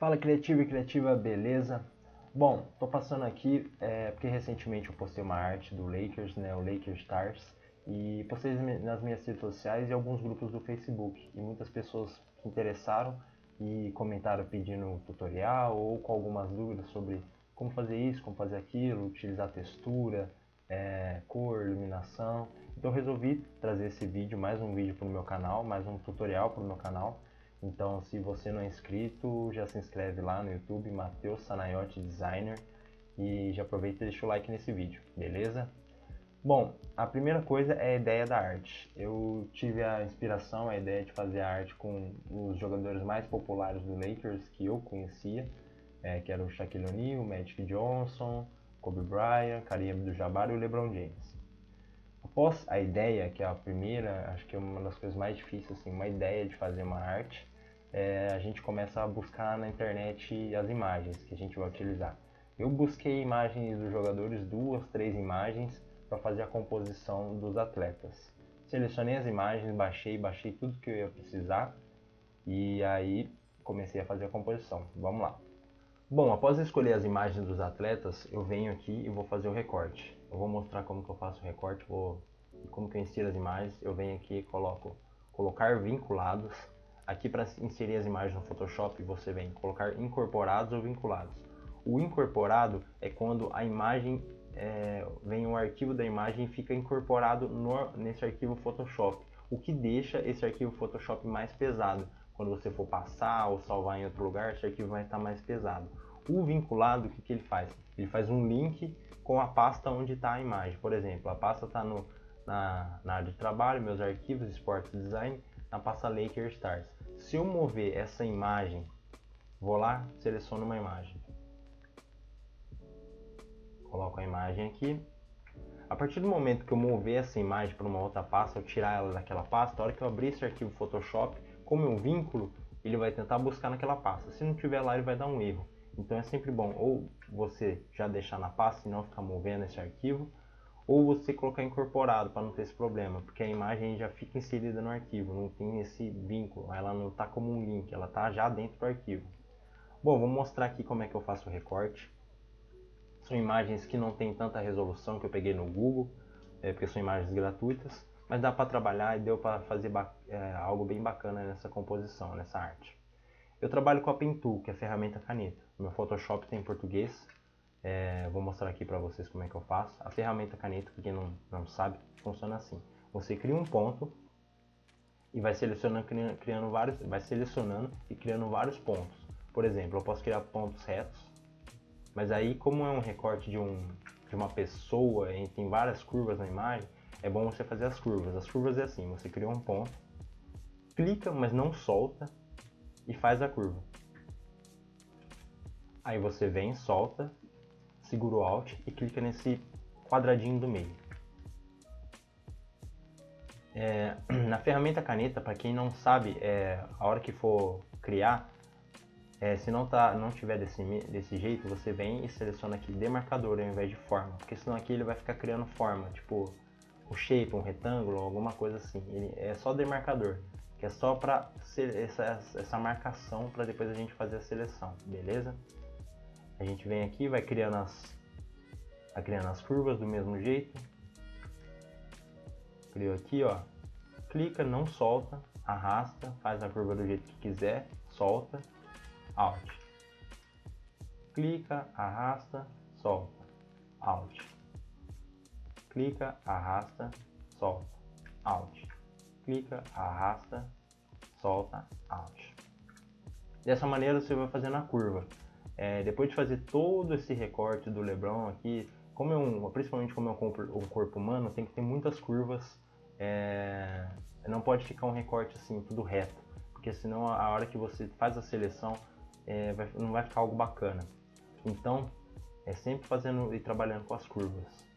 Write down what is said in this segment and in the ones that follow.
Fala criativo e criativa, beleza? Bom, tô passando aqui porque recentemente eu postei uma arte do Lakers, né, o Lakers Stars, e postei nas minhas redes sociais e alguns grupos do Facebook. E muitas pessoas se interessaram e comentaram pedindo tutorial ou com algumas dúvidas sobre como fazer isso, como fazer aquilo, utilizar textura, cor, iluminação. Então eu resolvi trazer esse vídeo, mais um vídeo para o meu canal, mais um tutorial para o meu canal. Então, se você não é inscrito, já se inscreve lá no YouTube, Matheus Sanaiotti Designer, e já aproveita e deixa o like nesse vídeo, beleza? Bom, a primeira coisa é a ideia da arte. Eu tive a inspiração, a ideia de fazer a arte com os jogadores mais populares do Lakers que eu conhecia, que eram o Shaquille O'Neal, Magic Johnson, Kobe Bryant, Kareem Abdul-Jabbar e o LeBron James. Após a ideia, que é a primeira, acho que é uma das coisas mais difíceis, assim, uma ideia de fazer uma arte, a gente começa a buscar na internet as imagens que a gente vai utilizar. Eu busquei imagens dos jogadores, 2, 3 imagens, para fazer a composição dos atletas. Selecionei as imagens, baixei tudo que eu ia precisar e aí comecei a fazer a composição. Vamos lá. Bom, após escolher as imagens dos atletas, eu venho aqui e vou fazer o recorte. Eu vou mostrar como que eu faço o recorte, como que eu insiro as imagens. Eu venho aqui e coloco colocar vinculados. Aqui para inserir as imagens no Photoshop, você vem colocar incorporados ou vinculados. O incorporado é quando a imagem, vem o arquivo da imagem e fica incorporado nesse arquivo Photoshop. O que deixa esse arquivo Photoshop mais pesado. Quando você for passar ou salvar em outro lugar, esse arquivo vai estar mais pesado. O vinculado, o que ele faz? Ele faz um link com a pasta onde está a imagem. Por exemplo, a pasta está na área de trabalho, meus arquivos, Sports Design, na pasta Lakers Stars. Se eu mover essa imagem, vou lá, seleciono uma imagem. Coloco a imagem aqui. A partir do momento que eu mover essa imagem para uma outra pasta, eu tirar ela daquela pasta, a hora que eu abrir esse arquivo Photoshop, como é um vínculo, ele vai tentar buscar naquela pasta. Se não tiver lá, ele vai dar um erro. Então é sempre bom ou você já deixar na pasta e não ficar movendo esse arquivo, ou você colocar incorporado para não ter esse problema, porque a imagem já fica inserida no arquivo, não tem esse vínculo, ela não está como um link, ela está já dentro do arquivo. Bom, vou mostrar aqui como é que eu faço o recorte. São imagens que não tem tanta resolução, que eu peguei no Google, porque são imagens gratuitas, mas dá para trabalhar e deu para fazer algo bem bacana nessa composição, nessa arte. Eu trabalho com a Pen Tool, que é a ferramenta caneta. Meu Photoshop tem em português. Vou mostrar aqui para vocês como é que eu faço. A ferramenta caneta, para quem não sabe, funciona assim. Você cria um ponto e vai selecionando, vai selecionando e criando vários pontos. Por exemplo, eu posso criar pontos retos, mas aí como é um recorte de uma pessoa e tem várias curvas na imagem, é bom você fazer as curvas. As curvas é assim, você cria um ponto, clica, mas não solta e faz a curva. Aí você vem, solta, segura o Alt e clica nesse quadradinho do meio. Na ferramenta caneta, para quem não sabe, a hora que for criar, se não tiver desse jeito, você vem e seleciona aqui demarcador ao invés de forma, porque senão aqui ele vai ficar criando forma, tipo o shape, um retângulo, alguma coisa assim. Ele é só demarcador, que é só para essa marcação para depois a gente fazer a seleção, beleza? A gente vem aqui, vai criando as curvas do mesmo jeito. Criou aqui, ó. Clica, não solta, arrasta, faz a curva do jeito que quiser, solta, Alt. Clica, arrasta, solta, Alt. Clica, arrasta, solta, Alt. Clica, arrasta, solta, Alt. Dessa maneira você vai fazendo a curva. Depois de fazer todo esse recorte do LeBron aqui, principalmente como é um corpo humano, tem que ter muitas curvas. Não pode ficar um recorte assim, tudo reto, porque senão a hora que você faz a seleção não vai ficar algo bacana. Então é sempre fazendo e trabalhando com as curvas.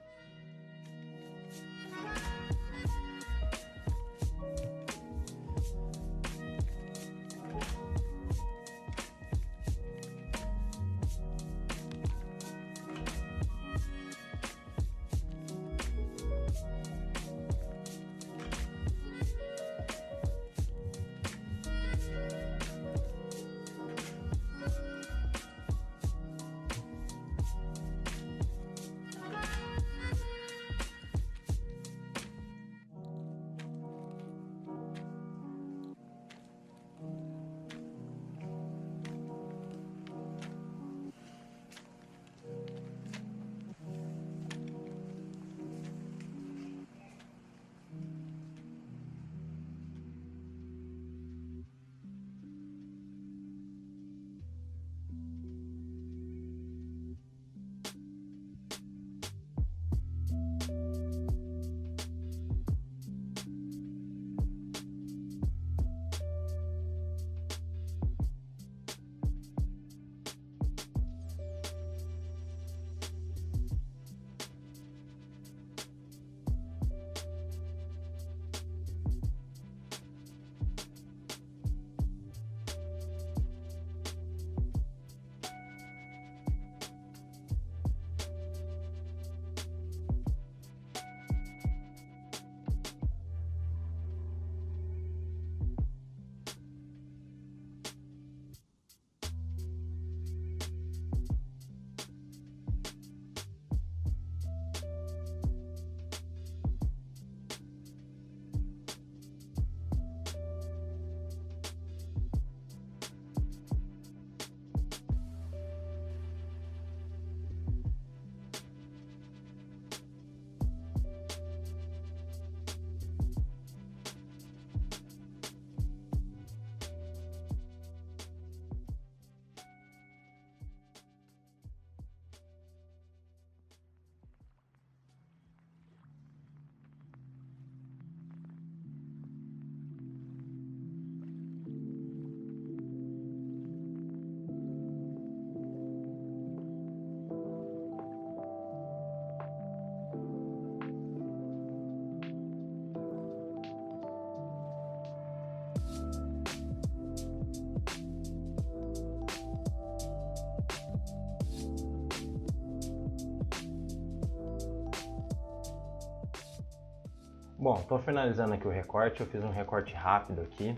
Bom, estou finalizando aqui o recorte, eu fiz um recorte rápido aqui.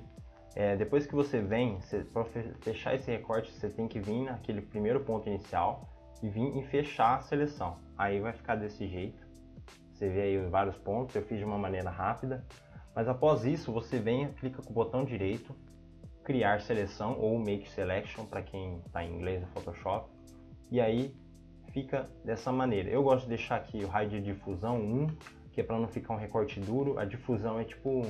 Depois que você vem, para fechar esse recorte, você tem que vir naquele primeiro ponto inicial e vir e fechar a seleção. Aí vai ficar desse jeito. Você vê aí vários pontos, eu fiz de uma maneira rápida. Mas após isso, você vem, clica com o botão direito, criar seleção ou make selection para quem está em inglês no Photoshop. E aí fica dessa maneira. Eu gosto de deixar aqui o raio de difusão 1, que é para não ficar um recorte duro. A difusão é tipo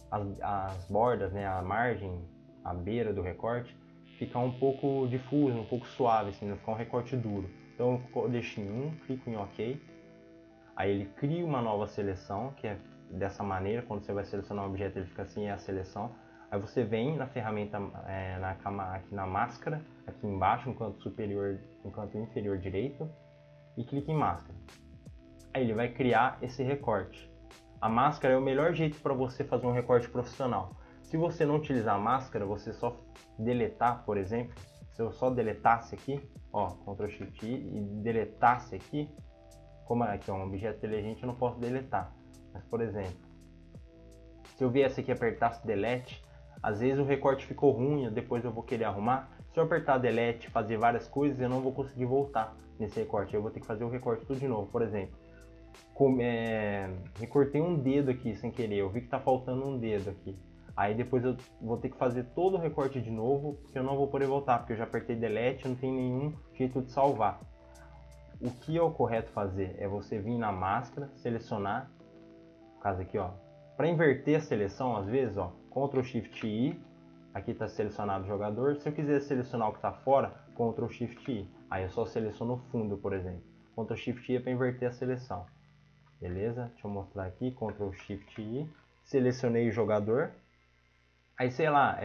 as bordas, né, a margem, a beira do recorte, ficar um pouco difuso, um pouco suave, assim, não ficar um recorte duro. Então eu deixo em 1, clico em OK. Aí ele cria uma nova seleção, que é dessa maneira. Quando você vai selecionar um objeto, ele fica assim, é a seleção. Aí você vem na ferramenta, aqui na máscara, aqui embaixo, no canto superior, no canto inferior direito, e clica em máscara. Aí ele vai criar esse recorte. A máscara é o melhor jeito para você fazer um recorte profissional. Se você não utilizar a máscara, você só deletar, por exemplo, se eu só deletasse aqui, ó, Ctrl Shift I e deletasse aqui, como aqui é um objeto inteligente, eu não posso deletar. Mas, por exemplo, se eu viesse aqui e apertasse Delete, às vezes o recorte ficou ruim, depois eu vou querer arrumar. Se eu apertar Delete e fazer várias coisas, eu não vou conseguir voltar nesse recorte. Eu vou ter que fazer o recorte tudo de novo. Por exemplo, recortei um dedo aqui sem querer, eu vi que está faltando um dedo aqui. Aí depois eu vou ter que fazer todo o recorte de novo, porque eu não vou poder voltar, porque eu já apertei Delete, não tem nenhum jeito de salvar. O que é o correto fazer é você vir na máscara, selecionar, no caso aqui, ó, para inverter a seleção, às vezes, ó, Ctrl Shift I, aqui está selecionado o jogador. Se eu quiser selecionar o que está fora, Ctrl Shift I, aí eu só seleciono o fundo, por exemplo. Ctrl Shift I é para inverter a seleção. Beleza? Deixa eu mostrar aqui, Ctrl Shift I, selecionei o jogador. Aí, sei lá,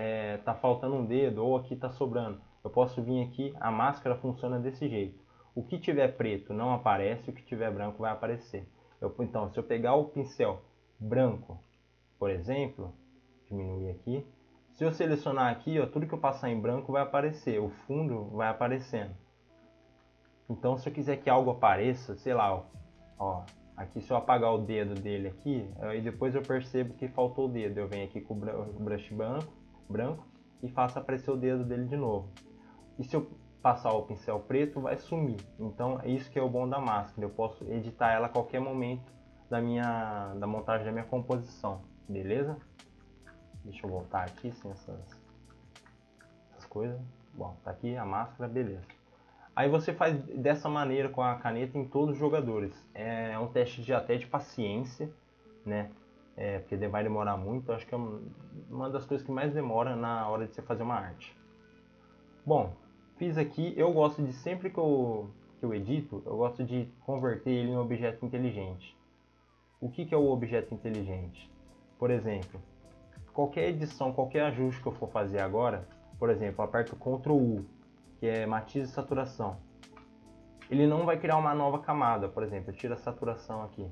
tá faltando um dedo ou aqui tá sobrando. Eu posso vir aqui, a máscara funciona desse jeito. O que tiver preto não aparece, o que tiver branco vai aparecer. Então, se eu pegar o pincel branco, por exemplo, diminuir aqui. Se eu selecionar aqui, ó, tudo que eu passar em branco vai aparecer, o fundo vai aparecendo. Então, se eu quiser que algo apareça, sei lá, ó, aqui se eu apagar o dedo dele aqui, aí depois eu percebo que faltou o dedo. Eu venho aqui com o brush branco e faço aparecer o dedo dele de novo. E se eu passar o pincel preto, vai sumir. Então é isso que é o bom da máscara. Eu posso editar ela a qualquer momento da montagem da minha composição. Beleza? Deixa eu voltar aqui sem essas coisas. Bom, tá aqui a máscara, beleza. Aí você faz dessa maneira com a caneta em todos os jogadores. É um teste até de paciência, né? Porque vai demorar muito. Acho que é uma das coisas que mais demora na hora de você fazer uma arte. Bom, fiz aqui. Eu gosto de, sempre que eu edito, eu gosto de converter ele em um objeto inteligente. O que é o objeto inteligente? Por exemplo, qualquer edição, qualquer ajuste que eu for fazer agora, por exemplo, eu aperto Ctrl U, que é matiz e saturação. Ele não vai criar uma nova camada, por exemplo, eu tiro a saturação aqui.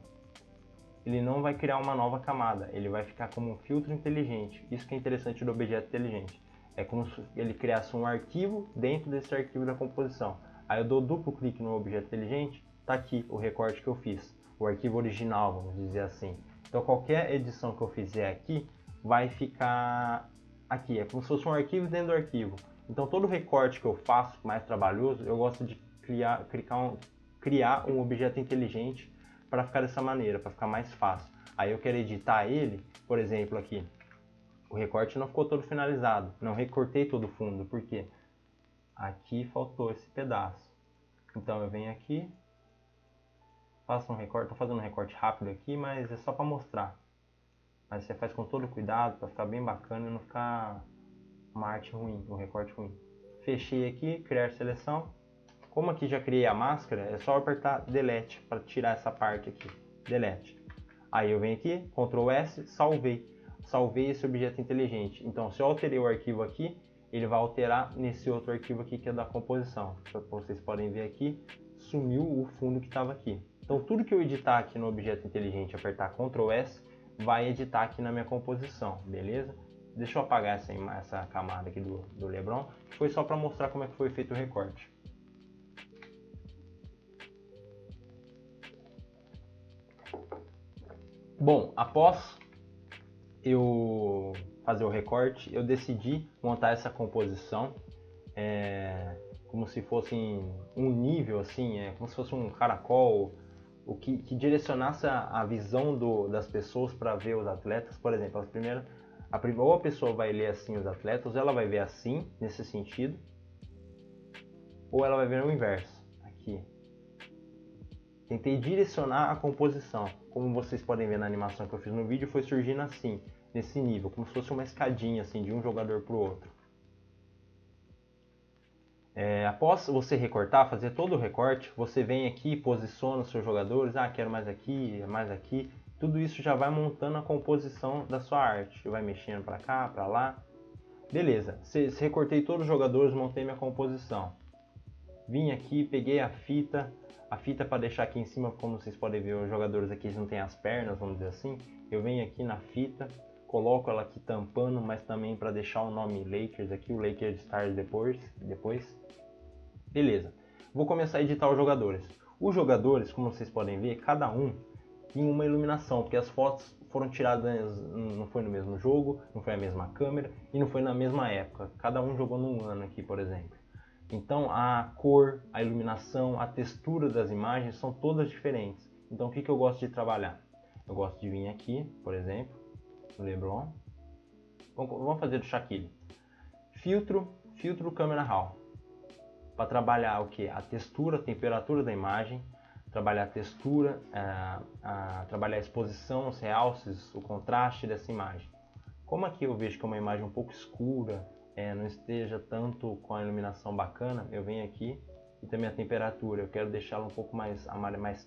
Ele não vai criar uma nova camada, ele vai ficar como um filtro inteligente. Isso que é interessante do objeto inteligente. É como se ele criasse um arquivo dentro desse arquivo da composição. Aí eu dou duplo clique no objeto inteligente, tá aqui o recorte que eu fiz, o arquivo original, vamos dizer assim. Então qualquer edição que eu fizer aqui, vai ficar aqui, é como se fosse um arquivo dentro do arquivo. Então todo recorte que eu faço, mais trabalhoso, eu gosto de criar um objeto inteligente para ficar dessa maneira, para ficar mais fácil. Aí eu quero editar ele, por exemplo aqui, o recorte não ficou todo finalizado, não recortei todo o fundo, por quê? Aqui faltou esse pedaço. Então eu venho aqui, faço um recorte, estou fazendo um recorte rápido aqui, mas é só para mostrar. Mas você faz com todo cuidado, para ficar bem bacana e não ficar uma arte ruim, um recorte ruim. Fechei aqui, criar seleção. Como aqui já criei a máscara, é só apertar Delete para tirar essa parte aqui. Delete. Aí eu venho aqui, Ctrl S, salvei. Salvei esse objeto inteligente. Então, se eu alterei o arquivo aqui, ele vai alterar nesse outro arquivo aqui que é da composição. Como vocês podem ver aqui, sumiu o fundo que estava aqui. Então, tudo que eu editar aqui no objeto inteligente, apertar Ctrl S, vai editar aqui na minha composição, beleza? Deixa eu apagar essa camada aqui do Lebron. Foi só para mostrar como é que foi feito o recorte. Bom, após eu fazer o recorte, eu decidi montar essa composição como se fosse um nível, assim, como se fosse um caracol, o que direcionasse a visão das pessoas para ver os atletas. Por exemplo, ou a pessoa vai ler assim os atletas, ou ela vai ver assim, nesse sentido, ou ela vai ver o inverso, aqui. Tentei direcionar a composição. Como vocês podem ver na animação que eu fiz no vídeo, foi surgindo assim, nesse nível, como se fosse uma escadinha assim, de um jogador para o outro. Após você recortar, fazer todo o recorte, você vem aqui, posiciona os seus jogadores, quero mais aqui, tudo isso já vai montando a composição da sua arte, vai mexendo para cá, para lá. Beleza, recortei todos os jogadores, montei minha composição. Vim aqui, peguei a fita para deixar aqui em cima, como vocês podem ver, os jogadores aqui não tem as pernas, vamos dizer assim. Eu venho aqui na fita, coloco ela aqui tampando, mas também para deixar o nome Lakers aqui, o Lakers Stars depois. Beleza, vou começar a editar os jogadores. Os jogadores, como vocês podem ver, cada um tem uma iluminação, porque as fotos foram tiradas, não foi no mesmo jogo, não foi a mesma câmera e não foi na mesma época. Cada um jogou num ano aqui, por exemplo. Então a cor, a iluminação, a textura das imagens são todas diferentes. Então o que eu gosto de trabalhar? Eu gosto de vir aqui, por exemplo, no LeBron. Vamos fazer do Shaquille. Filtro Camera Raw. Para trabalhar o que? A textura, a temperatura da imagem. Trabalhar a textura, trabalhar a exposição, os realces, o contraste dessa imagem. Como aqui eu vejo que é uma imagem um pouco escura, não esteja tanto com a iluminação bacana, eu venho aqui e também a temperatura, eu quero deixá-la um pouco mais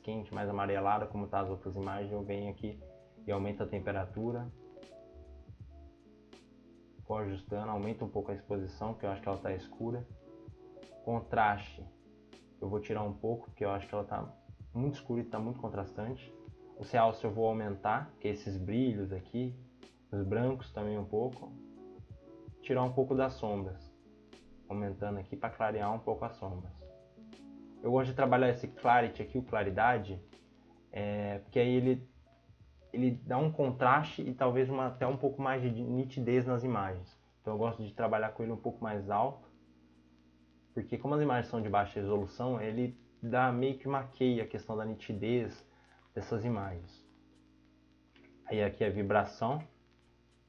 quente, mais amarelada, como tá as outras imagens, eu venho aqui e aumento a temperatura, vou ajustando, aumento um pouco a exposição, porque eu acho que ela está escura. Contraste, eu vou tirar um pouco, porque eu acho que ela está muito escura e está muito contrastante. O realce eu vou aumentar, que é esses brilhos aqui, os brancos também um pouco. Tirar um pouco das sombras, aumentando aqui para clarear um pouco as sombras. Eu gosto de trabalhar esse clarity aqui, o claridade, porque aí ele dá um contraste e talvez até um pouco mais de nitidez nas imagens. Então eu gosto de trabalhar com ele um pouco mais alto, porque como as imagens são de baixa resolução, ele dá meio que maqueia a questão da nitidez dessas imagens. Aí aqui a vibração.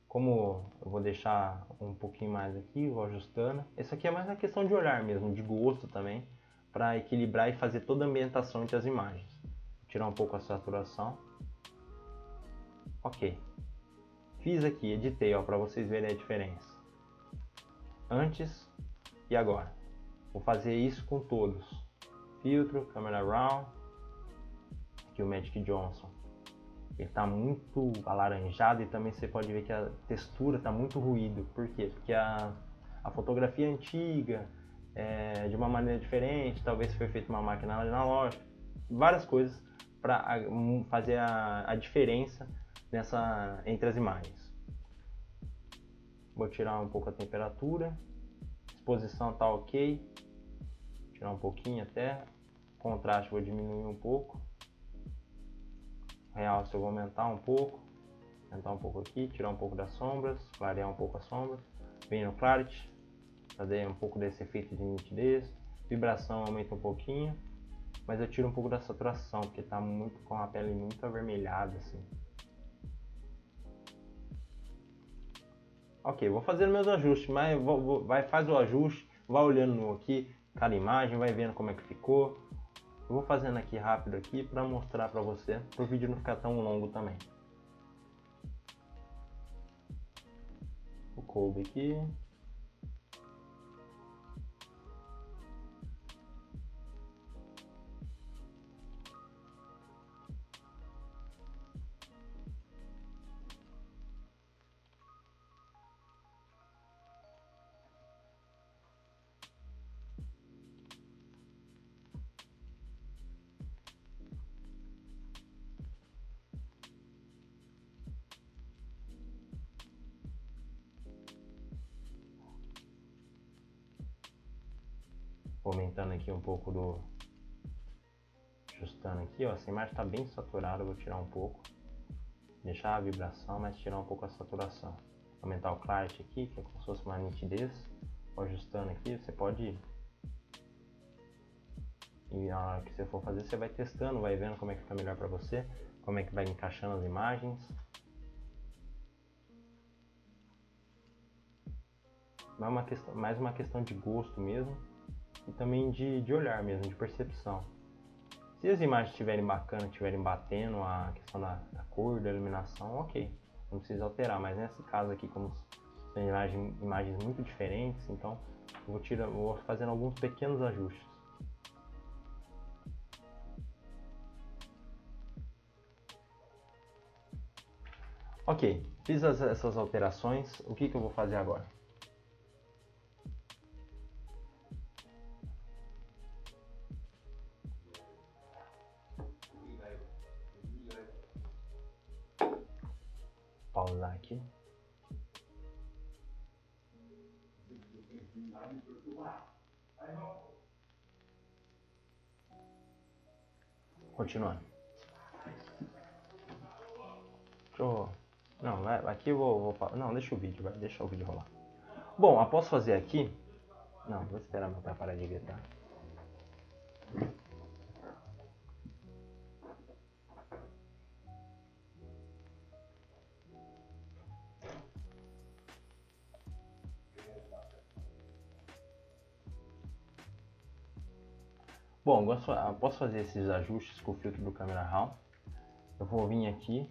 Como eu vou deixar um pouquinho mais aqui, vou ajustando. Isso aqui é mais uma questão de olhar mesmo, de gosto também, para equilibrar e fazer toda a ambientação entre as imagens. Vou tirar um pouco a saturação. Ok. Fiz aqui, editei, para vocês verem a diferença. Antes e agora. Vou fazer isso com todos. Filtro, Camera Raw. Aqui o Magic Johnson. Ele está muito alaranjado e também você pode ver que a textura está muito ruído. Por quê? Porque a fotografia antiga é de uma maneira diferente, talvez foi feita uma máquina analógica, várias coisas para fazer a diferença entre as imagens. Vou tirar um pouco a temperatura, exposição está ok, tirar um pouquinho até, contraste vou diminuir um pouco. Realce eu vou aumentar um pouco aqui, tirar um pouco das sombras, clarear um pouco as sombras. Venho no Clarity, fazer um pouco desse efeito de nitidez. Vibração aumenta um pouquinho, mas eu tiro um pouco da saturação, porque está muito com a pele muito avermelhada assim. Ok, vou fazer meus ajustes, mas faz o ajuste, vai olhando aqui cada imagem, vai vendo como é que ficou. Eu vou fazendo aqui rápido aqui para mostrar para você, para o vídeo não ficar tão longo também. O Kobe aqui. Aumentando aqui um pouco ajustando aqui, ó, essa imagem está bem saturada, eu vou tirar um pouco. deixar a vibração, mas tirar um pouco a saturação. Aumentar o clarity aqui, que é como se fosse uma nitidez. Ajustando aqui, você pode ir. E na hora que você for fazer, você vai testando, vai vendo como é que fica melhor para você, como é que vai encaixando as imagens. Mais uma questão de gosto mesmo e também de olhar mesmo, de percepção. Se as imagens estiverem bacanas, estiverem batendo a questão da cor, da iluminação, ok, não precisa alterar, mas nesse caso aqui, como são imagens muito diferentes, então eu vou fazendo alguns pequenos ajustes. Ok, fiz essas alterações, o que eu vou fazer agora? Pausar aqui. Continuando. Não, aqui eu vou... Não, deixa o vídeo, vai. Deixa o vídeo rolar. Bom, após fazer aqui... Não, vou esperar meu pai parar de gritar. Bom, após fazer esses ajustes com o filtro do Camera Raw, eu vou vir aqui,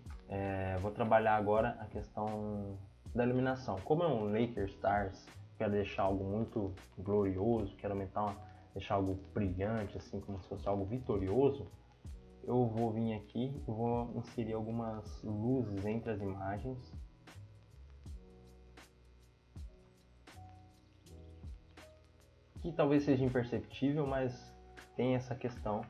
vou trabalhar agora a questão da iluminação. Como é um Lakers Stars, quero deixar algo muito glorioso, quero deixar algo brilhante, assim como se fosse algo vitorioso, eu vou vir aqui e vou inserir algumas luzes entre as imagens. Que talvez seja imperceptível, mas tem essa questão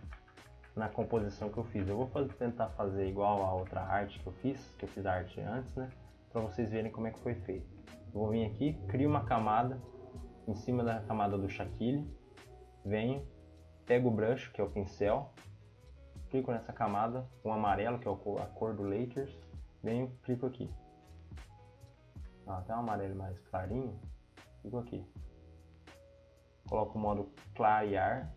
na composição que eu fiz. Eu vou tentar fazer igual a outra arte que eu fiz a arte antes, né? Para vocês verem como é que foi feito. Eu vou vir aqui, crio uma camada em cima da camada do Shaquille, venho, pego o brush, que é o pincel, clico nessa camada, o amarelo, que é a cor do Lakers, venho, clico aqui. Até um amarelo mais clarinho, clico aqui. Coloco o modo clarear,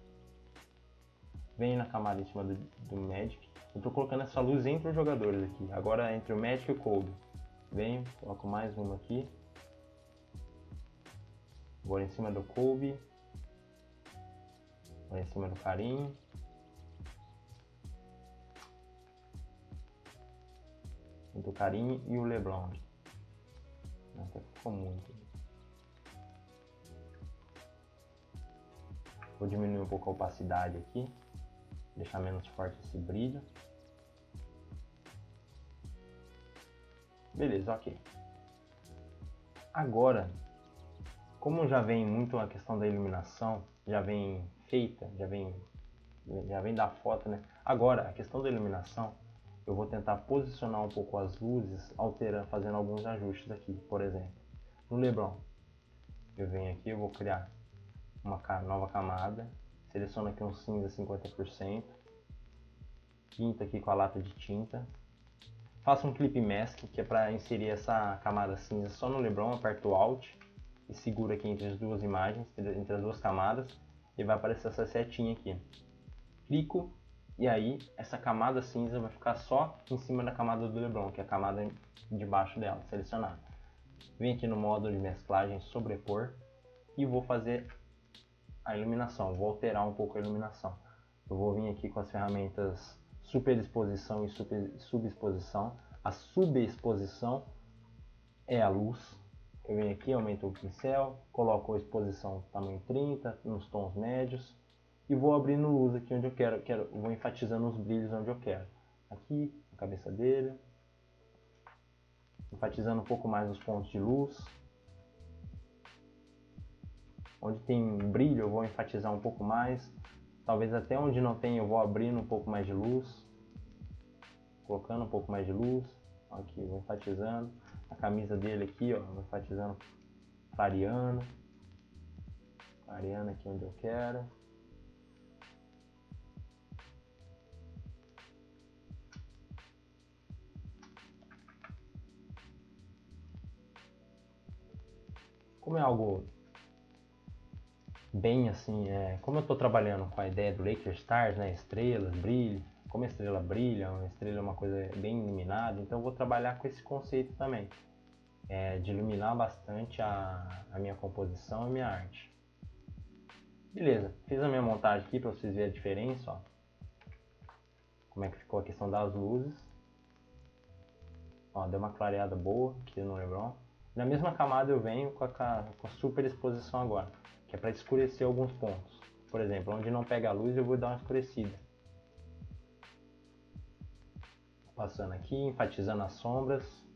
venho na camada em cima do Magic. Eu estou colocando essa luz entre os jogadores aqui. Agora entre o Magic e o Kobe. Venho, coloco mais uma aqui. Agora em cima do Kobe. Agora em cima do Karim. Do Karim e o LeBron. Até ficou muito. Vou diminuir um pouco a opacidade aqui. Deixar menos forte esse brilho. Beleza, ok. Agora, como já vem muito a questão da iluminação, já vem feita, já vem da foto, né? Agora, a questão da iluminação, eu vou tentar posicionar um pouco as luzes, fazendo alguns ajustes aqui. Por exemplo, no LeBron, eu venho aqui, eu vou criar uma nova camada, seleciono aqui um cinza 50%, pinto aqui com a lata de tinta, faço um clip mask, que é para inserir essa camada cinza só no LeBron, aperto o Alt e seguro aqui entre as duas imagens, entre as duas camadas, e vai aparecer essa setinha aqui. Clico e aí essa camada cinza vai ficar só em cima da camada do LeBron, que é a camada de baixo dela, selecionada. Venho aqui no modo de mesclagem, sobrepor, e vou fazer a iluminação, vou alterar um pouco a iluminação. Eu vou vir aqui com as ferramentas superexposição e subexposição. A subexposição é a luz. Eu venho aqui, aumento o pincel, coloco a exposição tamanho 30, nos tons médios, e vou abrindo luz aqui onde eu quero, vou enfatizando os brilhos onde eu quero. Aqui, na cabeça dele, enfatizando um pouco mais os pontos de luz. Onde tem brilho eu vou enfatizar um pouco mais, talvez até onde não tem eu vou abrindo um pouco mais de luz, colocando um pouco mais de luz, aqui vou enfatizando, a camisa dele aqui, ó, vou enfatizando, clareando aqui onde eu quero. como é algo bem assim, como eu estou trabalhando com a ideia do Lakers Stars, né, estrelas, brilho, como a estrela brilha, uma estrela é uma coisa bem iluminada, então eu vou trabalhar com esse conceito também, de iluminar bastante a minha composição e minha arte. Beleza, fiz a minha montagem aqui para vocês verem a diferença, ó, como é que ficou a questão das luzes. Ó, deu uma clareada boa aqui no LeBron. Na mesma camada eu venho com a super exposição agora, que é para escurecer alguns pontos. Por exemplo, onde não pega a luz eu vou dar uma escurecida. Passando aqui, enfatizando as sombras.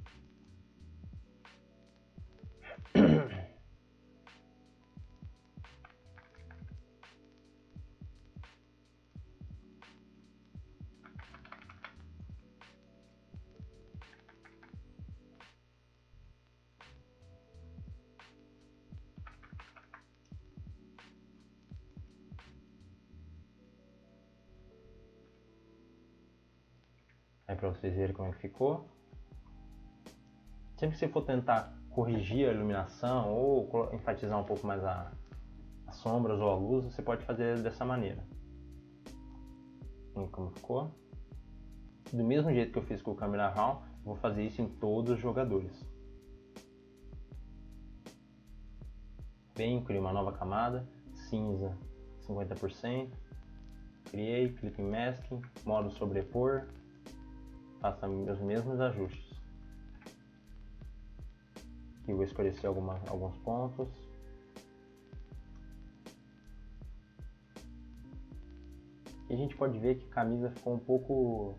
Aí para vocês verem como é que ficou. Sempre que você for tentar corrigir a iluminação ou enfatizar um pouco mais as sombras ou a luz, você pode fazer dessa maneira. E como ficou? Do mesmo jeito que eu fiz com o Camera Raw, vou fazer isso em todos os jogadores. Venho, crio uma nova camada, cinza 50%, criei, clique em Masking, modo sobrepor, faço os mesmos ajustes. Aqui vou escurecer alguns pontos. E a gente pode ver que a camisa ficou um pouco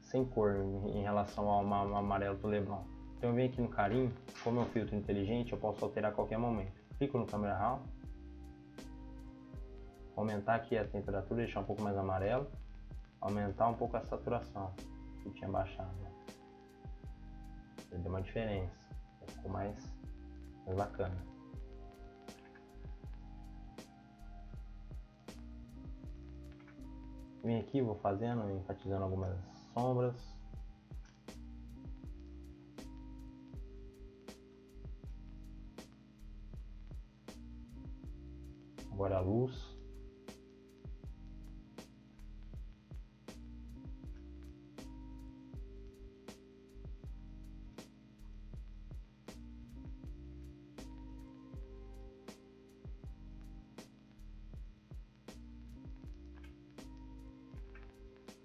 sem cor em relação ao amarelo do LeBron. Então eu venho aqui no carinho, como é um filtro inteligente, eu posso alterar a qualquer momento. Clico no Camera Raw, aumentar aqui a temperatura, deixar um pouco mais amarelo, aumentar um pouco a saturação, que tinha baixado. Deu uma diferença, ficou mais bacana. Vem aqui, vou fazendo, enfatizando algumas sombras. Agora a luz.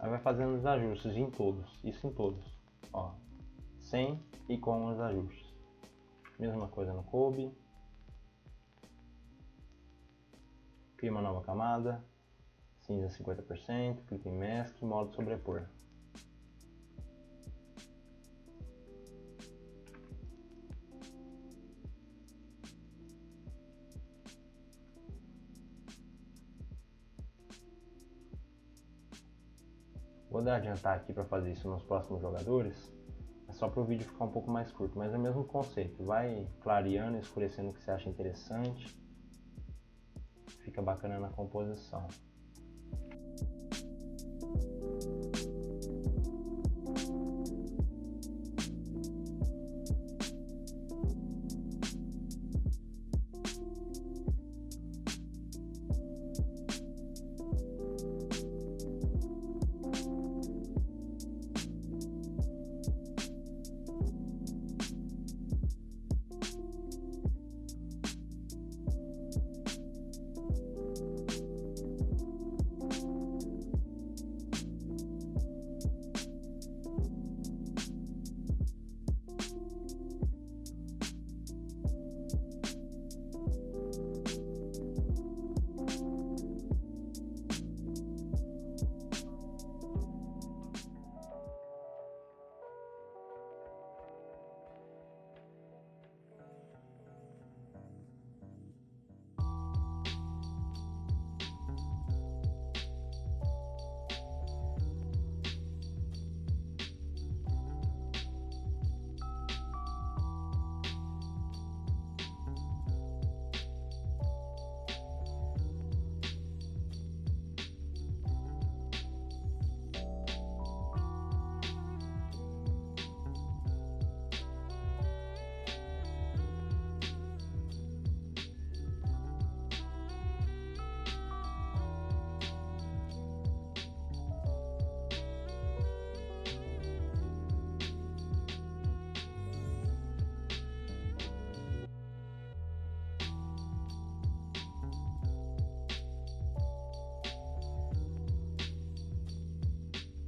Aí vai fazendo os ajustes em todos, isso em todos, ó, sem e com os ajustes. Mesma coisa no Kobe. Cria uma nova camada, cinza 50%, clique em Mask, modo sobrepor. Vou adiantar aqui para fazer isso nos próximos jogadores, é só para o vídeo ficar um pouco mais curto, mas é o mesmo conceito, vai clareando e escurecendo o que você acha interessante, fica bacana na composição.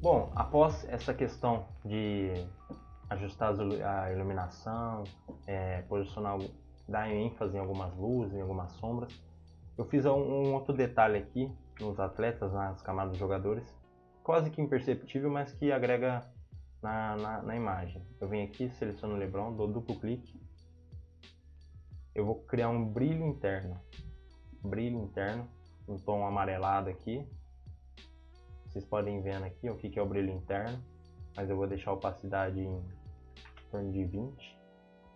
Bom, após essa questão de ajustar a iluminação, posicionar, dar ênfase em algumas luzes, em algumas sombras, eu fiz um outro detalhe aqui nos atletas, nas camadas dos jogadores, quase que imperceptível, mas que agrega na imagem. Eu venho aqui, seleciono o LeBron, dou duplo clique, eu vou criar um brilho interno, um tom amarelado aqui. Vocês podem ver aqui o que é o brilho interno, mas eu vou deixar a opacidade em torno de 20.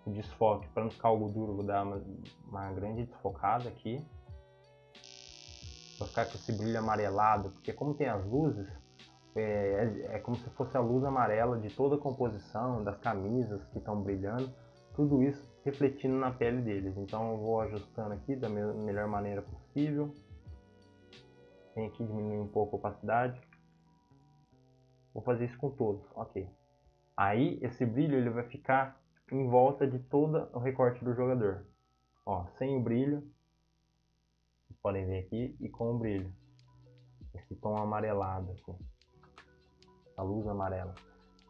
O desfoque, para não ficar algo duro, vou dar uma grande desfocada aqui. Vou ficar com esse brilho amarelado, porque como tem as luzes, é como se fosse a luz amarela de toda a composição, das camisas que estão brilhando, tudo isso refletindo na pele deles. Então eu vou ajustando aqui da melhor maneira possível. Vem aqui diminuir um pouco a opacidade. Vou fazer isso com todos, ok. Aí esse brilho ele vai ficar em volta de todo o recorte do jogador. Ó, sem o brilho, vocês podem ver aqui, e com o brilho. Esse tom amarelado aqui. A luz amarela.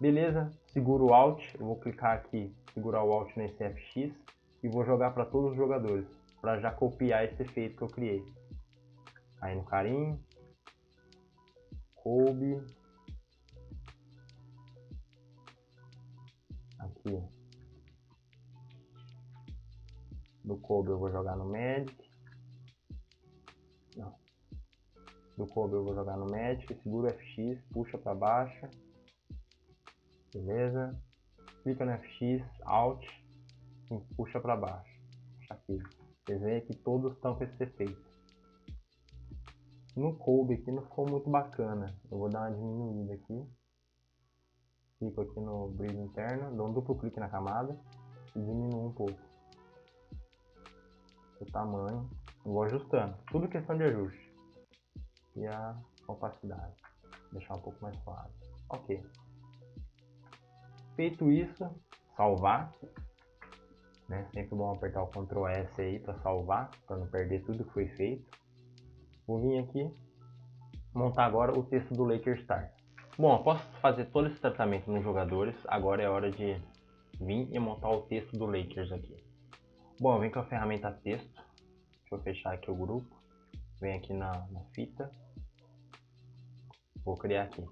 Beleza, seguro o Alt, eu vou clicar aqui, segurar o Alt nesse FX e vou jogar para todos os jogadores, para já copiar esse efeito que eu criei. Aí no Karim, Kobe, aqui do Kobe eu vou jogar no Magic, não, do Kobe eu vou jogar no Magic, segura o FX, puxa para baixo, beleza, clica no FX, Alt e puxa para baixo, aqui, vocês veem que todos estão com esse efeito. No Kobe aqui não ficou muito bacana, eu vou dar uma diminuída aqui, clico aqui no brilho interno, dou um duplo clique na camada e diminuo um pouco o tamanho, vou ajustando, tudo questão de ajuste, e a opacidade, deixar um pouco mais suave, ok. Feito isso, salvar, né? Sempre bom apertar o Ctrl S aí para salvar, para não perder tudo que foi feito. Vou vir aqui montar agora o texto do Lakers Stars. Bom, após fazer todo esse tratamento nos jogadores, agora é hora de vir e montar o texto do Lakers aqui. Bom, eu venho com a ferramenta texto, deixa eu fechar aqui o grupo, venho aqui na fita, vou criar aqui.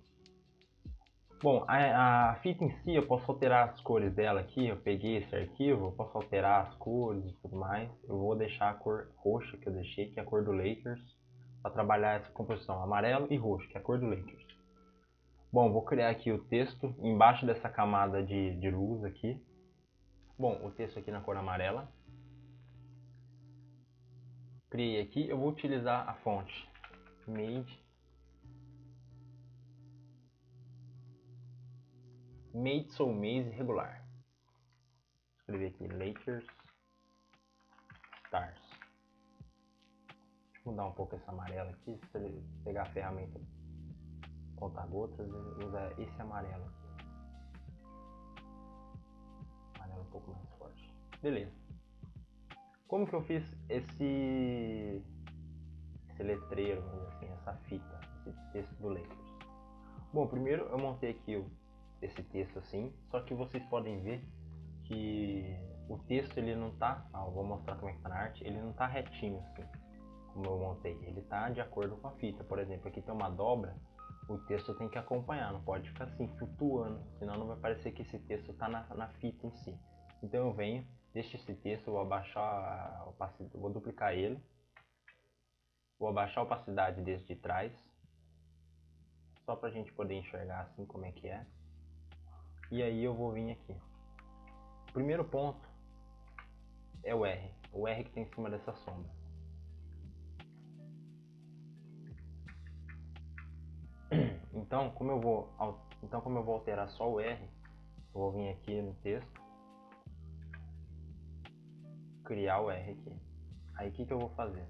Bom, a fita em si eu posso alterar as cores dela aqui, eu peguei esse arquivo, eu posso alterar as cores e tudo mais. Eu vou deixar a cor roxa que eu deixei, que é a cor do Lakers, para trabalhar essa composição amarelo e roxo, que é a cor do Lakers. Bom, vou criar aqui o texto embaixo dessa camada de luz aqui. Bom, o texto aqui na cor amarela. Criei aqui, eu vou utilizar a fonte Made Soul Maze regular. Escrever aqui Lakers Stars. Deixa eu mudar um pouco essa amarela aqui, se ele pegar a ferramenta conta-gotas, usa esse amarelo aqui. Amarelo um pouco mais forte. Beleza. Como que eu fiz esse letreiro, vamos dizer assim, essa fita, esse texto do Lakers? Bom, primeiro eu montei aqui esse texto assim, só que vocês podem ver que o texto ele não tá, eu vou mostrar como é que tá na arte, ele não tá retinho assim, como eu montei, ele tá de acordo com a fita. Por exemplo, aqui tem uma dobra, o texto tem que acompanhar, não pode ficar assim flutuando, senão não vai parecer que esse texto está na fita em si. Então eu venho, deixo esse texto, vou abaixar a opacidade, vou duplicar ele, vou abaixar a opacidade desse de trás, só para a gente poder enxergar assim como é que é. E aí eu vou vir aqui. O primeiro ponto é o R que tem em cima dessa sombra. Então, como eu vou alterar só o R, eu vou vir aqui no texto, criar o R aqui. Aí o que eu vou fazer?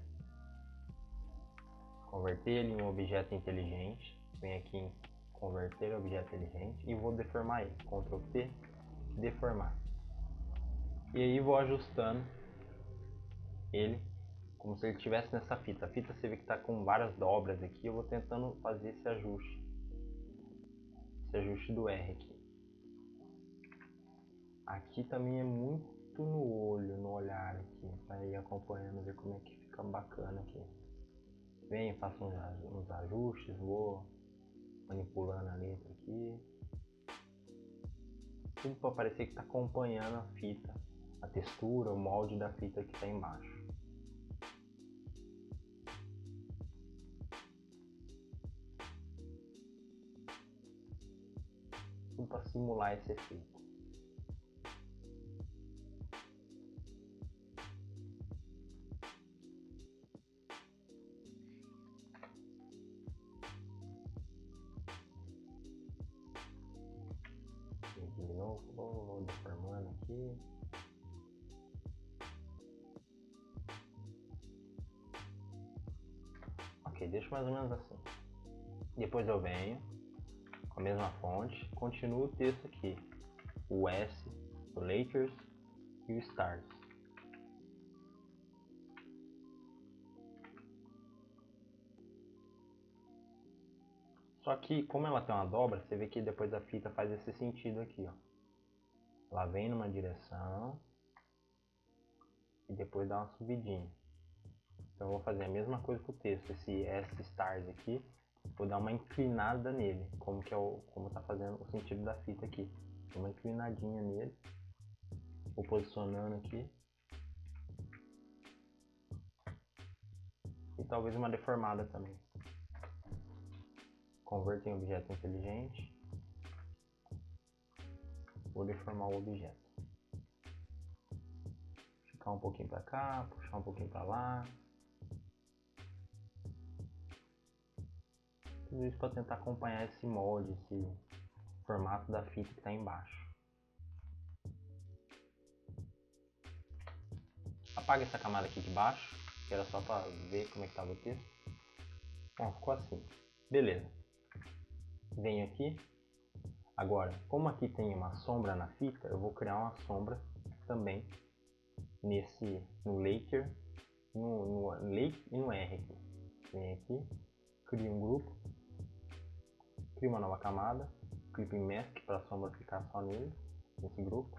Converter ele em um objeto inteligente. Venho aqui em converter objeto inteligente e vou deformar ele. Ctrl P, deformar. E aí vou ajustando ele como se ele estivesse nessa fita. A fita você vê que está com várias dobras aqui, eu vou tentando fazer esse ajuste esse ajuste do R aqui. Aqui também é muito no olho, no olhar aqui, para ir acompanhando, ver como é que fica bacana aqui. Venho, faço uns ajustes, vou manipulando a letra aqui. Tudo para parecer que está acompanhando a fita, a textura, o molde da fita que está embaixo. Tudo para simular esse efeito. De novo, vou deformando aqui. Ok, deixo mais ou menos assim. Depois eu venho com a mesma fonte, continuo o texto aqui. O S do Lakers e o Stars. Só que como ela tem uma dobra, você vê que depois a fita faz esse sentido aqui, ó. Ela vem numa direção e depois dá uma subidinha. Então eu vou fazer a mesma coisa com o texto. Esse S Stars aqui, vou dar uma inclinada nele, como tá fazendo o sentido da fita aqui. Uma inclinadinha nele. Vou posicionando aqui. E talvez uma deformada também. Converter em objeto inteligente. Vou deformar o objeto. Ficar um pouquinho para cá, puxar um pouquinho para lá. Tudo isso para tentar acompanhar esse molde, esse formato da fita que está embaixo. Apaga essa camada aqui de baixo, que era só para ver como é que estava o texto. Bom, ficou assim. Beleza. Venho aqui. Agora, como aqui tem uma sombra na fita, eu vou criar uma sombra também no Laker, no Lake e no R aqui. Venho aqui, crio um grupo, crio uma nova camada, clip mask para a sombra ficar só nele, nesse grupo.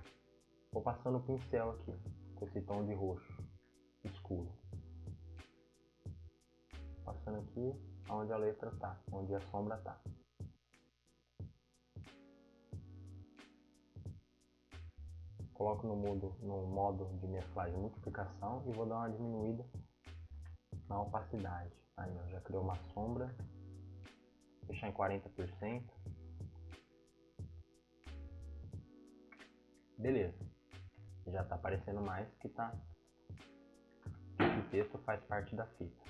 Vou passando o pincel aqui, com esse tom de roxo escuro. Passando aqui onde a letra tá, onde a sombra tá. Coloco no modo de mesclagem e multiplicação e vou dar uma diminuída na opacidade. Aí ó, já criou uma sombra. Deixar em 40%. Beleza. Já está aparecendo mais que o texto faz parte da fita.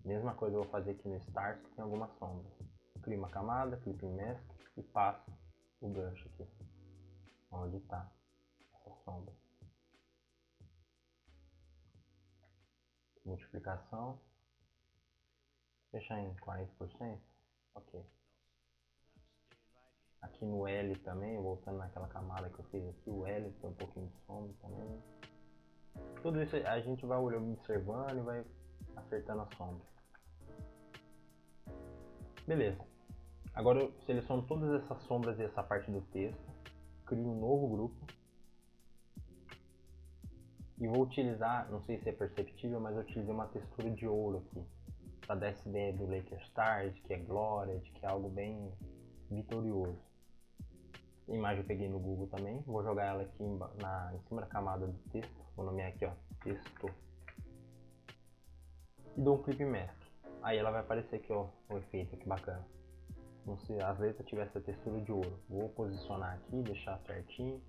Mesma coisa eu vou fazer aqui no Stars, que tem algumas sombras. Crio uma camada, clip mask e passo o gancho aqui. Onde está essa sombra. Multiplicação. Fechar em 40%. Ok. Aqui no L também, voltando naquela camada que eu fiz aqui, o L tem um pouquinho de sombra também. Tudo isso a gente vai observando e vai acertando a sombra. Beleza. Agora eu seleciono todas essas sombras e essa parte do texto. Crio um novo grupo. E vou utilizar, não sei se é perceptível, mas eu utilizei uma textura de ouro aqui. Para dar essa ideia do Laker Stars, que é glória, de que é algo bem vitorioso. A imagem eu peguei no Google também. Vou jogar ela aqui em cima da camada do texto. Vou nomear aqui, ó, texto. E dou um clip mask. Aí ela vai aparecer aqui, ó, o efeito, que bacana. Como se as letras tivessem a textura de ouro. Vou posicionar aqui, deixar certinho.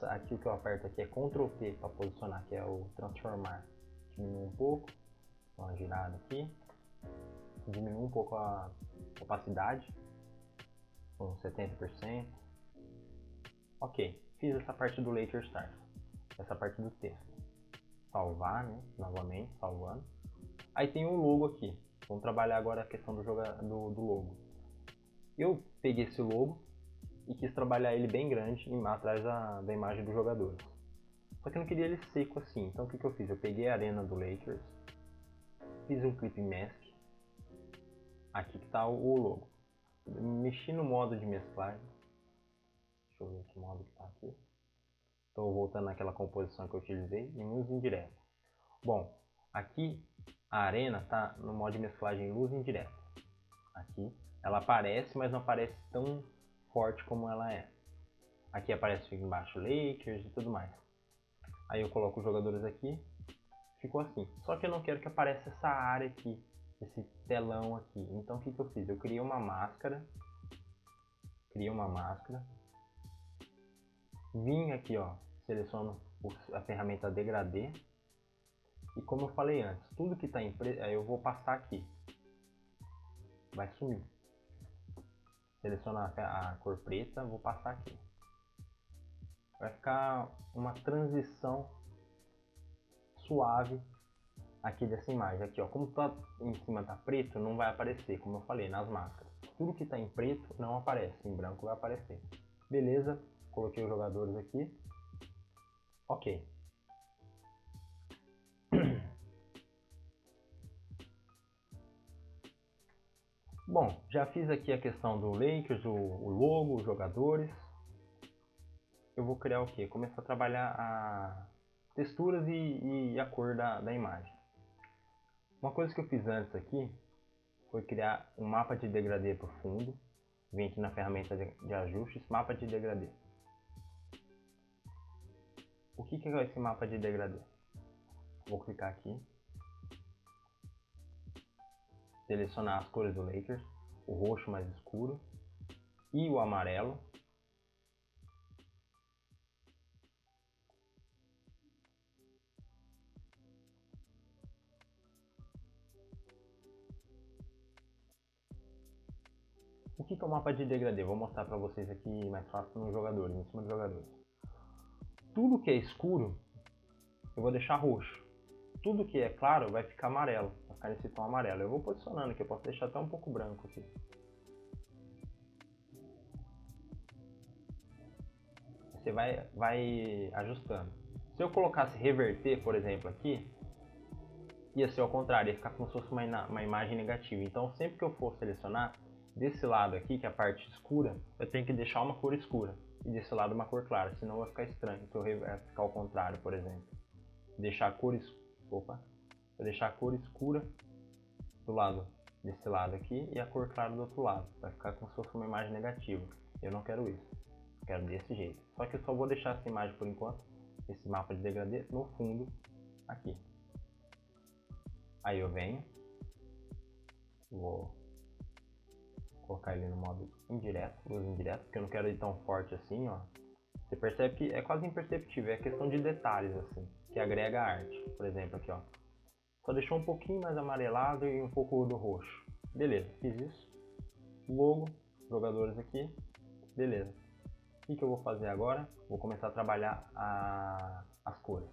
Aqui o que eu aperto aqui é Ctrl P para posicionar, que é o transformar. Diminui um pouco, dá uma girada aqui. Diminui um pouco a opacidade, com 70%. Ok, fiz essa parte do Laker Stars, essa parte do texto. Salvar, né? Novamente, salvando. Aí tem o logo aqui. Vamos trabalhar agora a questão do logo. Eu peguei esse logo e quis trabalhar ele bem grande atrás da imagem dos jogadores. Só que eu não queria ele seco assim. Então o que eu fiz? Eu peguei a arena do Lakers, fiz um clip mask. aqui que está o logo. Mexi no modo de mesclagem. Deixa eu ver que modo que está aqui. Estou voltando naquela composição que eu utilizei em luz indireta. Bom, aqui a arena está no modo de mesclagem luz indireta. Aqui ela aparece, mas não aparece tão forte como ela é. Aqui aparece embaixo Lakers e tudo mais. Aí eu coloco os jogadores aqui, ficou assim. Só que eu não quero que apareça essa área aqui, esse telão aqui. Então o que eu fiz? Eu criei uma máscara. Vim aqui, ó, seleciono a ferramenta degradê. E como eu falei antes, tudo que está em preto, aí eu vou passar aqui. Vai sumir. Selecionar a cor preta, vou passar aqui. Vai ficar uma transição suave aqui dessa imagem. Aqui, ó, como tá em cima tá preto, não vai aparecer, como eu falei, nas máscaras. Tudo que está em preto não aparece, em branco vai aparecer. Beleza, coloquei os jogadores aqui. Ok. Bom, já fiz aqui a questão do Lakers, o logo, os jogadores. Eu vou criar o que? Começar a trabalhar as texturas e a cor da imagem. Uma coisa que eu fiz antes aqui foi criar um mapa de degradê para o fundo. Vim aqui na ferramenta de ajustes, mapa de degradê. O que é esse mapa de degradê? Vou clicar aqui, selecionar as cores do Lakers, o roxo mais escuro e o amarelo. O que é o mapa de degradê? Vou mostrar para vocês aqui mais fácil nos jogadores, em cima dos jogadores. Tudo que é escuro, eu vou deixar roxo. Tudo que é claro vai ficar amarelo, vai ficar nesse tom amarelo. Eu vou posicionando aqui, eu posso deixar até um pouco branco aqui. Você vai ajustando. Se eu colocasse reverter, por exemplo, aqui, ia ser ao contrário, ia ficar como se fosse uma imagem negativa. Então sempre que eu for selecionar, desse lado aqui, que é a parte escura, eu tenho que deixar uma cor escura. E desse lado uma cor clara, senão vai ficar estranho. Se eu ficar ao contrário, por exemplo. Deixar a cor escura do lado desse lado aqui e a cor clara do outro lado. Vai ficar como se fosse uma imagem negativa. Eu não quero isso. Eu quero desse jeito. Só que eu só vou deixar essa imagem por enquanto, esse mapa de degradê, no fundo aqui. Aí eu venho, vou colocar ele no modo indireto, luz indireta, porque eu não quero ir tão forte assim, ó. Você percebe que é quase imperceptível, é questão de detalhes assim, que agrega a arte. Por exemplo, aqui, ó. Só deixou um pouquinho mais amarelado e um pouco do roxo. Beleza, fiz isso. Logo, jogadores aqui. Beleza. O que eu vou fazer agora? Vou começar a trabalhar as cores.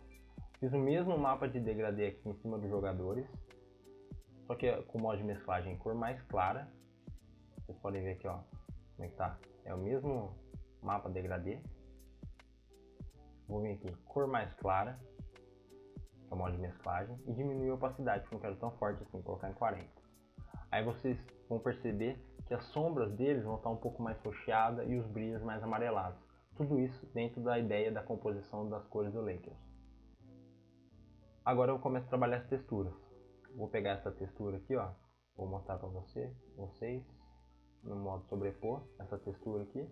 Fiz o mesmo mapa de degradê aqui em cima dos jogadores, só que com o modo de mesclagem em cor mais clara. Vocês podem ver aqui, ó, como é que tá. É o mesmo mapa degradê. Vou vir aqui, cor mais clara, que é o modo de mesclagem, e diminuir a opacidade, porque eu não quero tão forte assim, colocar em 40. Aí vocês vão perceber que as sombras deles vão estar um pouco mais roxeadas e os brilhos mais amarelados. Tudo isso dentro da ideia da composição das cores do Lakers. Agora eu começo a trabalhar as texturas. Vou pegar essa textura aqui, ó, vou mostrar para vocês, no modo sobrepor, essa textura aqui,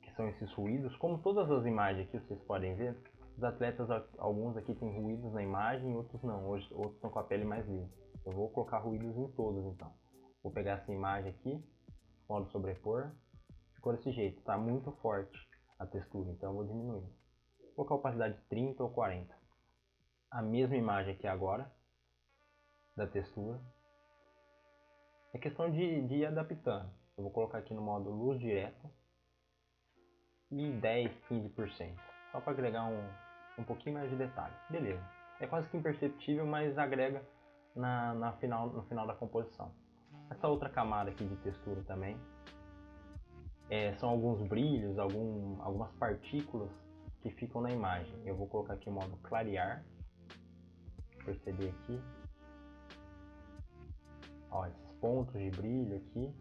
que são esses ruídos. Como todas as imagens aqui vocês podem ver, os atletas, alguns aqui têm ruídos na imagem, outros não, outros estão com a pele mais lisa. Eu vou colocar ruídos em todos então. Vou pegar essa imagem aqui, modo sobrepor, ficou desse jeito, está muito forte a textura, então eu vou diminuir. Vou colocar a opacidade de 30 ou 40. A mesma imagem aqui agora, da textura. É questão de ir adaptando. Eu vou colocar aqui no modo luz direta e 10, 15%, só para agregar um pouquinho mais de detalhe. Beleza, é quase que imperceptível, mas agrega no final da composição. Essa outra camada aqui de textura também são alguns brilhos, algumas partículas que ficam na imagem. Eu vou colocar aqui o modo clarear, perceber aqui. Ó, esses pontos de brilho aqui.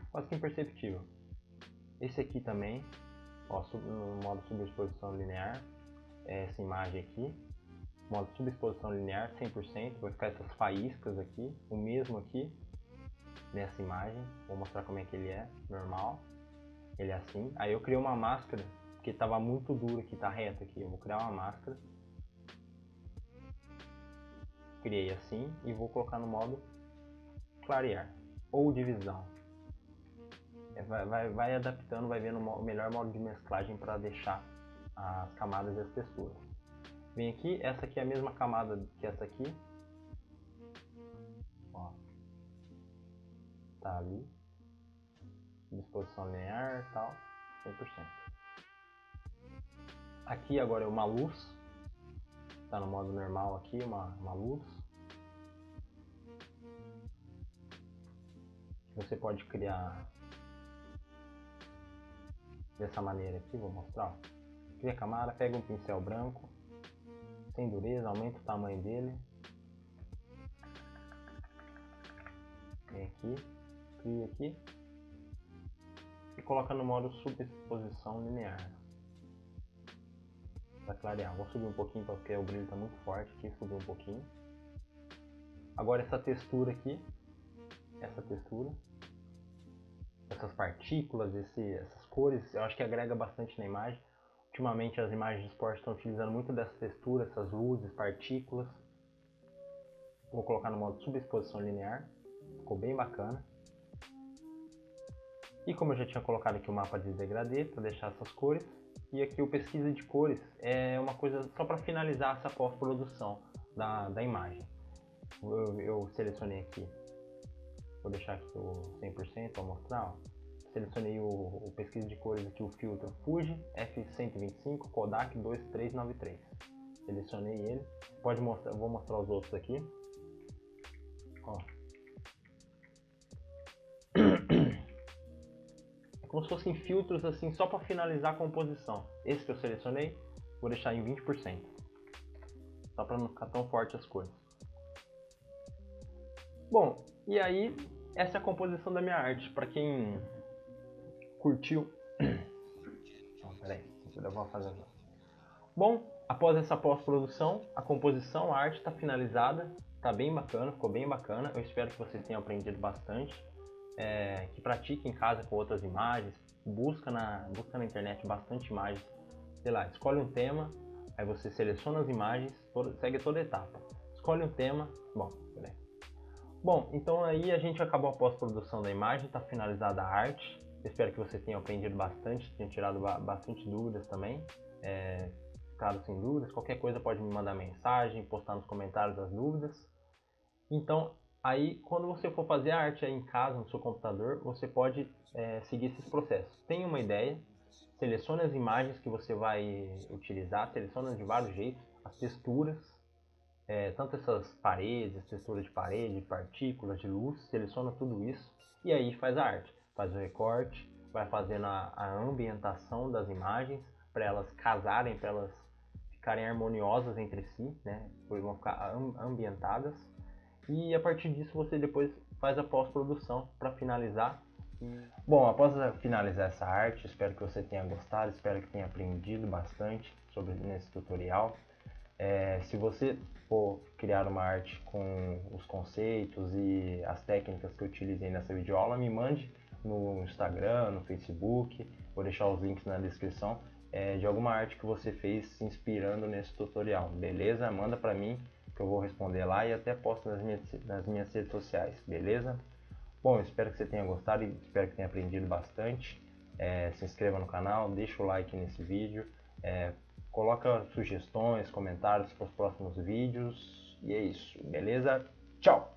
Quase que imperceptível. Esse aqui também, ó, no modo subexposição linear, essa imagem aqui, modo subexposição linear 100%, vai ficar essas faíscas aqui, o mesmo aqui nessa imagem, vou mostrar como é que ele é, normal, ele é assim. Aí eu criei uma máscara, porque estava muito duro aqui, tá reto aqui, eu vou criar uma máscara, criei assim e vou colocar no modo clarear, ou divisão. Vai adaptando, vai vendo o melhor modo de mesclagem para deixar as camadas e as texturas. Vem aqui, essa aqui é a mesma camada que essa aqui. Ó, tá ali. Disposição linear e tal, 100%. Aqui agora é uma luz. Tá no modo normal aqui, uma luz. Você pode criar dessa maneira aqui, vou mostrar. Cria a camada, pega um pincel branco, sem dureza, aumenta o tamanho dele. Vem aqui, cria aqui e coloca no modo subexposição linear. Para clarear, vou subir um pouquinho porque o brilho está muito forte aqui, subir um pouquinho. Agora essa textura aqui, essas partículas, essas cores, eu acho que agrega bastante na imagem. Ultimamente as imagens de esporte estão utilizando muito dessa textura, essas luzes, partículas. Vou colocar no modo subexposição linear, ficou bem bacana. E como eu já tinha colocado aqui o mapa de degradê para deixar essas cores, e aqui o pesquisa de cores é uma coisa só para finalizar essa pós-produção da imagem. Eu selecionei aqui, vou deixar aqui o 100% para mostrar. Ó. Selecionei o pesquisa de cores aqui, o filtro Fuji F125 Kodak 2393. Selecionei ele. Pode mostrar, vou mostrar os outros aqui. Ó. É como se fossem filtros assim só para finalizar a composição. Esse que eu selecionei, vou deixar em 20%. Só para não ficar tão forte as cores. Bom, e aí essa é a composição da minha arte. Para quem curtiu. Não, peraí, eu vou fazer. Bom, após essa pós-produção, a composição, a arte está finalizada, está bem bacana, ficou bem bacana. Eu espero que vocês tenham aprendido bastante, que pratique em casa com outras imagens, busca na internet bastante imagens, sei lá, escolhe um tema, aí você seleciona as imagens, segue toda a etapa, escolhe um tema, bom, então aí a gente acabou a pós-produção da imagem, está finalizada a arte. Espero que vocês tenham aprendido bastante, tenham tirado bastante dúvidas também. Ficado sem dúvidas, qualquer coisa pode me mandar mensagem, postar nos comentários as dúvidas. Então, aí quando você for fazer a arte aí em casa, no seu computador, você pode seguir esses processos. Tenha uma ideia, selecione as imagens que você vai utilizar, selecione de vários jeitos, as texturas, tanto essas paredes, texturas de parede, partículas, de luz, seleciona tudo isso e aí faz a arte. Faz o recorte, vai fazendo a ambientação das imagens para elas casarem, para elas ficarem harmoniosas entre si, né? Vão ficar ambientadas. E a partir disso você depois faz a pós-produção para finalizar. Bom, após finalizar essa arte, espero que você tenha gostado, espero que tenha aprendido bastante nesse tutorial. Se você for criar uma arte com os conceitos e as técnicas que eu utilizei nessa videoaula, me mande no Instagram, no Facebook, vou deixar os links na descrição de alguma arte que você fez se inspirando nesse tutorial, beleza? Manda pra mim que eu vou responder lá e até posto nas minhas redes sociais, beleza? Bom, espero que você tenha gostado e espero que tenha aprendido bastante. Se inscreva no canal, deixa o like nesse vídeo, coloca sugestões, comentários para os próximos vídeos e é isso, beleza? Tchau!